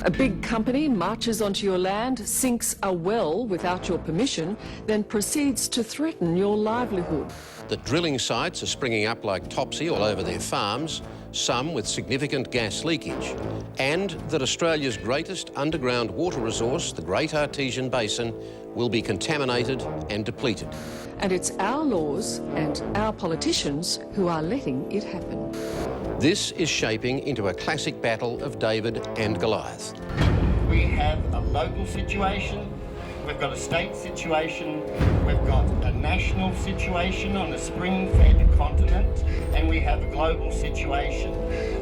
A big company marches onto your land, sinks a well without your permission, then proceeds to threaten your livelihood. That drilling sites are springing up like topsy all over their farms, some with significant gas leakage, and that Australia's greatest underground water resource, the Great Artesian Basin, will be contaminated and depleted. And it's our laws and our politicians who are letting it happen. This is shaping into a classic battle of David and Goliath. We have a local situation, we've got a state situation, we've got a national situation on a spring-fed continent, and we have a global situation.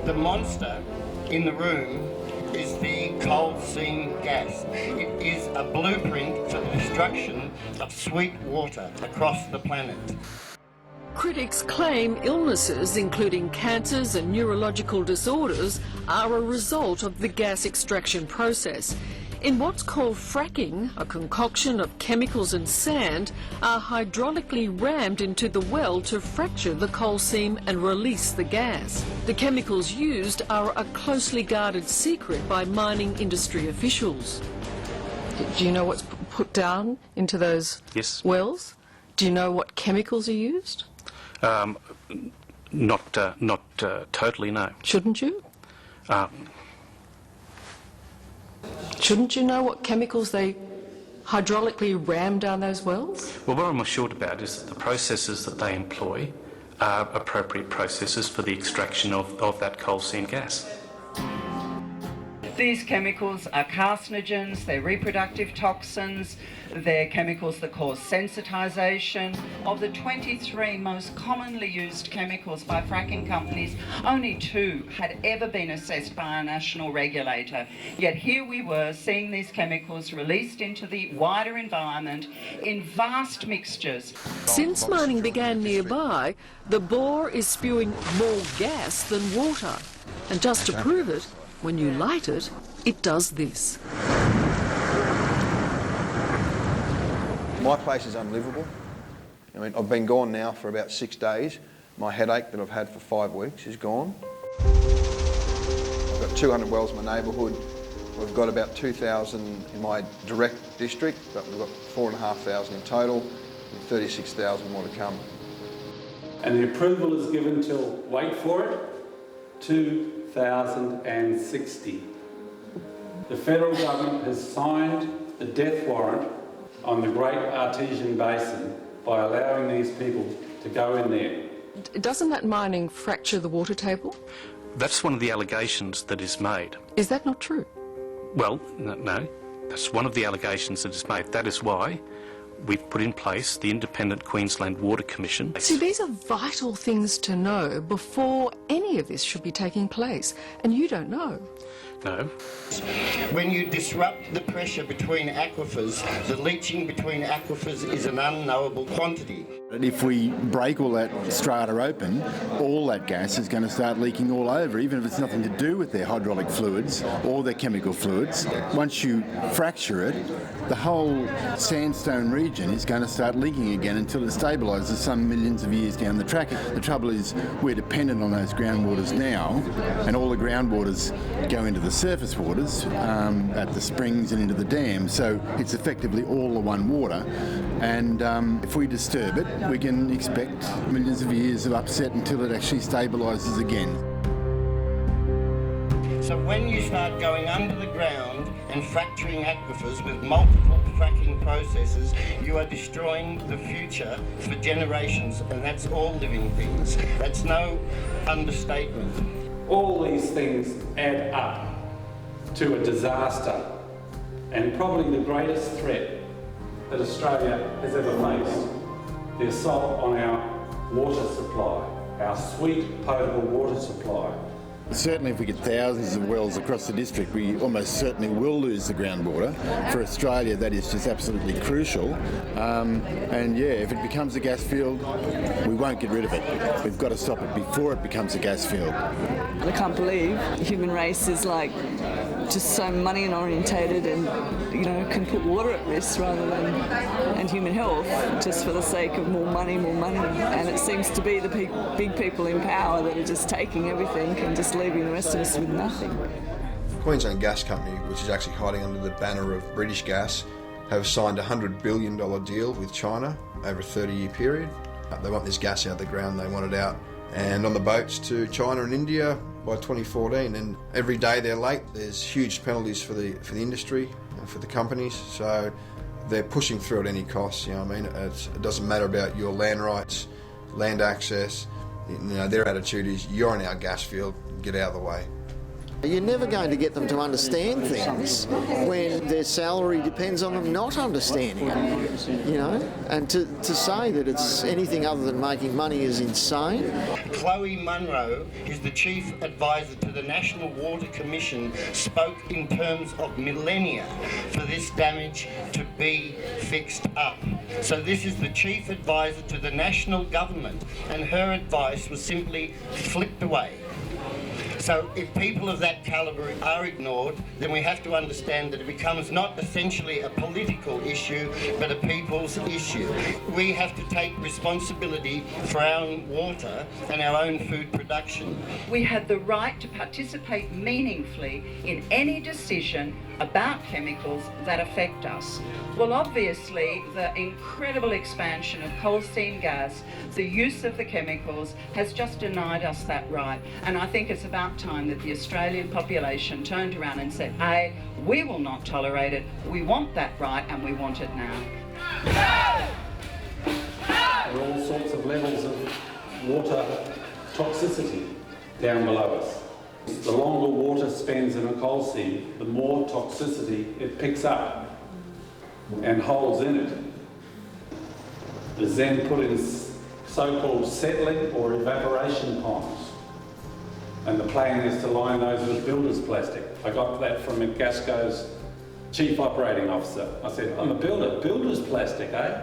The monster in the room is the coal seam gas. It is a blueprint for the destruction of sweet water across the planet. Critics claim illnesses, including cancers and neurological disorders, are a result of the gas extraction process. In what's called fracking, a concoction of chemicals and sand are hydraulically rammed into the well to fracture the coal seam and release the gas. The chemicals used are a closely guarded secret by mining industry officials. Do you know what's put down into those wells? Do you know what chemicals are used? Not totally, no. Shouldn't you? Shouldn't you know what chemicals they hydraulically ram down those wells? Well, what I'm assured about is that the processes that they employ are appropriate processes for the extraction of that coal seam gas. These chemicals are carcinogens, they're reproductive toxins, they're chemicals that cause sensitisation. Of the 23 most commonly used chemicals by fracking companies, only 2 had ever been assessed by a national regulator. Yet here we were seeing these chemicals released into the wider environment in vast mixtures. Since mining began nearby, the bore is spewing more gas than water. And just to prove it, when you light it, it does this. My place is unlivable. I mean, I've been gone now for about 6 days. My headache that I've had for 5 weeks is gone. I've got 200 wells in my neighbourhood. We've got about 2,000 in my direct district, but we've got 4,500 in total, and 36,000 more to come. And the approval is given till, wait for it, 2060. The federal government has signed the death warrant on the Great Artesian Basin by allowing these people to go in there. Doesn't that mining fracture the water table? That's one of the allegations that is made. Is that not true? Well, no. That's one of the allegations that is made. That is why we've put in place the Independent Queensland Water Commission. See, these are vital things to know before any of this should be taking place, and you don't know. No. When you disrupt the pressure between aquifers, the leaching between aquifers is an unknowable quantity. If we break all that strata open, all that gas is going to start leaking all over, even if it's nothing to do with their hydraulic fluids or their chemical fluids. Once you fracture it, the whole sandstone region is going to start leaking again until it stabilises some millions of years down the track. The trouble is we're dependent on those groundwaters now, and all the groundwaters go into the surface waters at the springs and into the dams, so it's effectively all the one water, and if we disturb it, we can expect millions of years of upset until it actually stabilises again. So when you start going under the ground and fracturing aquifers with multiple fracking processes, you are destroying the future for generations, and that's all living things. That's no understatement. All these things add up to a disaster, and probably the greatest threat that Australia has ever faced, the assault on our water supply, our sweet potable water supply. Certainly if we get thousands of wells across the district, we almost certainly will lose the groundwater. For Australia, that is just absolutely crucial. And yeah, if it becomes a gas field, we won't get rid of it. We've got to stop it before it becomes a gas field. I can't believe the human race is like just so money orientated and, you know, can put water at risk rather than, and human health, just for the sake of more money. And it seems to be the big people in power that are just taking everything and just leaving the rest of us with nothing. Queensland Gas Company, which is actually hiding under the banner of British Gas, have signed a $100 billion deal with China over a 30-year period. They want this gas out of the ground, they want it out and on the boats to China and India by 2014. And every day they're late, there's huge penalties for the industry and for the companies. So they're pushing through at any cost, you know what I mean? It doesn't matter about your land rights, land access. You know, their attitude is, you're in our gas field, get out of the way. You're never going to get them to understand things when their salary depends on them not understanding it, you know? And to say that it's anything other than making money is insane. Chloe Munro is the chief advisor to the National Water Commission, spoke in terms of millennia for this damage to be fixed up. So this is the chief advisor to the national government, and her advice was simply flipped away. So if people of that calibre are ignored, then we have to understand that it becomes not essentially a political issue, but a people's issue. We have to take responsibility for our own water and our own food production. We had the right to participate meaningfully in any decision about chemicals that affect us. Well, obviously, the incredible expansion of coal seam gas, the use of the chemicals, has just denied us that right. And I think it's about time that the Australian population turned around and said, A, we will not tolerate it, we want that right, and we want it now. There are all sorts of levels of water toxicity down below us. The longer water spends in a coal seam, the more toxicity it picks up and holds in it. It is then put in so-called settling or evaporation ponds. And the plan is to line those with builder's plastic. I got that from Gasco's chief operating officer. I said, I'm a builder, builder's plastic, eh?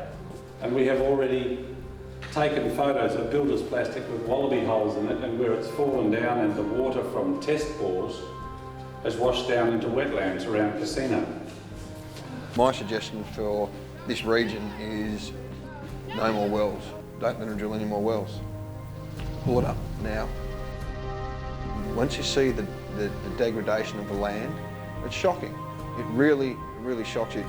And we have already taken photos of builder's plastic with wallaby holes in it, and where it's fallen down and the water from test bores has washed down into wetlands around Casino. My suggestion for this region is no more wells. Don't let them drill any more wells. Pull it up now. Once you see the degradation of the land, it's shocking. It really shocks you.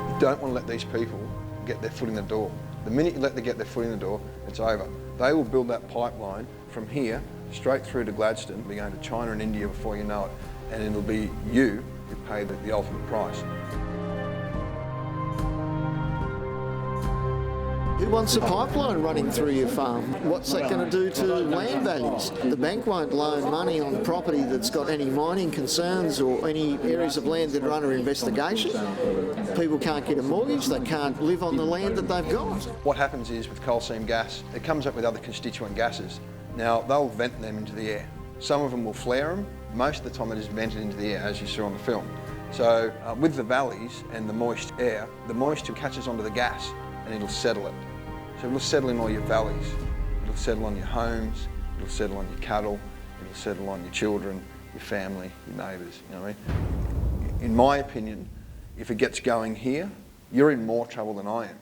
You don't want to let these people get their foot in the door. The minute you let them get their foot in the door, it's over. They will build that pipeline from here straight through to Gladstone, be going to China and India before you know it, and it'll be you who pay the ultimate price. Who wants a pipeline running through your farm? What's that going to do to land values? The bank won't loan money on property that's got any mining concerns or any areas of land that are under investigation. People can't get a mortgage, they can't live on the land that they've got. What happens is with coal seam gas, it comes up with other constituent gases. Now, they'll vent them into the air. Some of them will flare them. Most of the time it is vented into the air, as you saw on the film. So with the valleys and the moist air, the moisture catches onto the gas and it'll settle it. So it'll settle in all your valleys. It'll settle on your homes, it'll settle on your cattle, it'll settle on your children, your family, your neighbours, you know what I mean? In my opinion, if it gets going here, you're in more trouble than I am.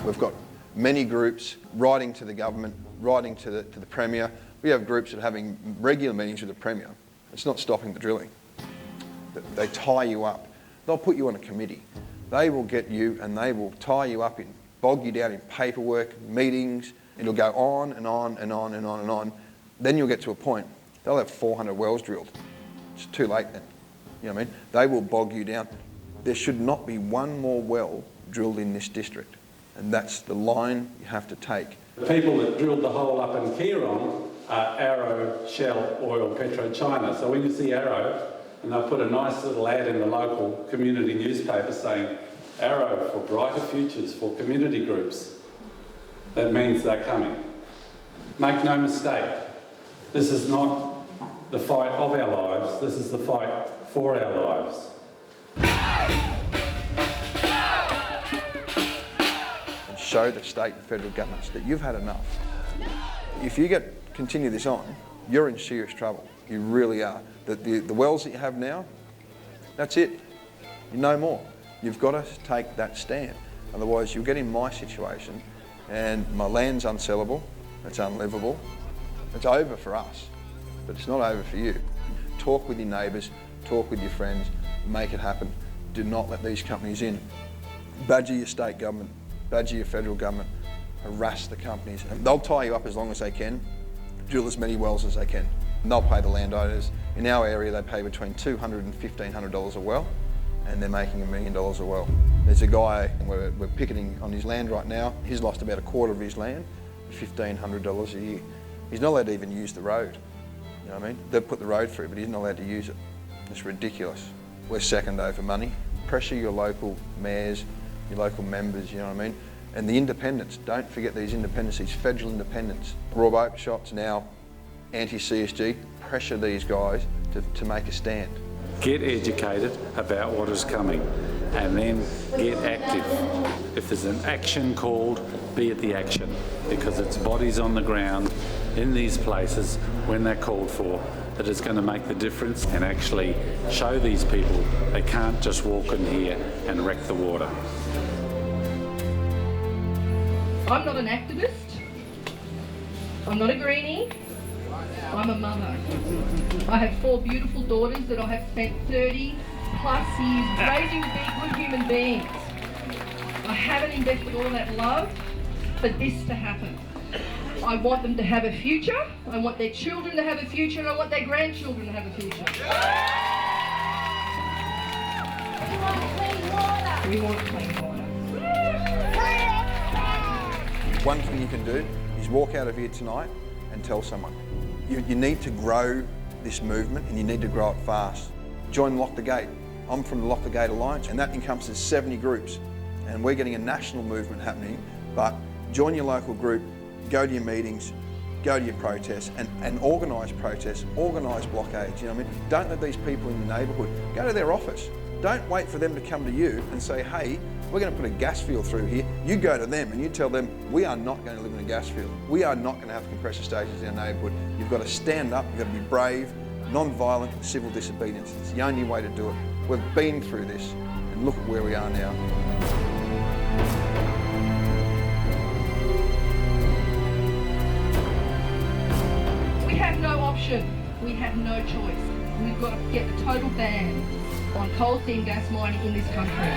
We've got many groups writing to the government, writing to the Premier. We have groups that are having regular meetings with the Premier. It's not stopping the drilling. They tie you up. They'll put you on a committee. They will get you and they will tie you up in, bog you down in paperwork, meetings. It'll go on and on and on and on and on. Then you'll get to a point, they'll have 400 wells drilled. It's too late then. You know what I mean? They will bog you down. There should not be one more well drilled in this district. And that's the line you have to take. The people that drilled the hole up in Kieron are Arrow, Shell, Oil, PetroChina. So when you see Arrow, and they'll put a nice little ad in the local community newspaper saying, Arrow for brighter futures for community groups. That means they're coming. Make no mistake, this is not the fight of our lives, this is the fight for our lives. And show the state and federal governments that you've had enough. If you continue this on, you're in serious trouble. You really are. The wells that you have now, that's it. No more. You've got to take that stand. Otherwise, you'll get in my situation and my land's unsellable, it's unlivable. It's over for us, but it's not over for you. Talk with your neighbours, talk with your friends, make it happen. Do not let these companies in. Badger your state government, badger your federal government, harass the companies. And they'll tie you up as long as they can, drill as many wells as they can. And they'll pay the landowners. In our area, they pay between $200 and $1,500 a well, and they're making $1 million a well. There's a guy, and we're picketing on his land right now. He's lost about a quarter of his land, $1,500 a year. He's not allowed to even use the road. You know what I mean? They've put the road through, but he's not allowed to use it. It's ridiculous. We're second over money. Pressure your local mayors, your local members, you know what I mean? And the independents, don't forget these independents, these federal independents. Rob Oakeshot's now anti-CSG. Pressure these guys to make a stand. Get educated about what is coming and then get active. If there's an action called, be at the action, because it's bodies on the ground in these places when they're called for that is going to make the difference and actually show these people they can't just walk in here and wreck the water. I'm not an activist, I'm not a greenie, I'm a mother. I have 4 beautiful daughters that I have spent 30 plus years raising to be good human beings. I haven't invested all that love for this to happen. I want them to have a future, I want their children to have a future, and I want their grandchildren to have a future. We want clean water. One thing you can do is walk out of here tonight and tell someone. You need to grow this movement and you need to grow it fast. Join Lock the Gate. I'm from the Lock the Gate Alliance and that encompasses 70 groups and we're getting a national movement happening, but join your local group, go to your meetings, go to your protests and organise protests, organise blockades, you know what I mean? Don't let these people in the neighbourhood, go to their office. Don't wait for them to come to you and say, hey, we're going to put a gas field through here. You go to them and you tell them, we are not going to live in a gas field. We are not going to have compressor stations in our neighbourhood. You've got to stand up, you've got to be brave, non-violent, civil disobedience. It's the only way to do it. We've been through this and look at where we are now. We have no option. We have no choice. We've got to get the total ban on coal seam gas mining in this country.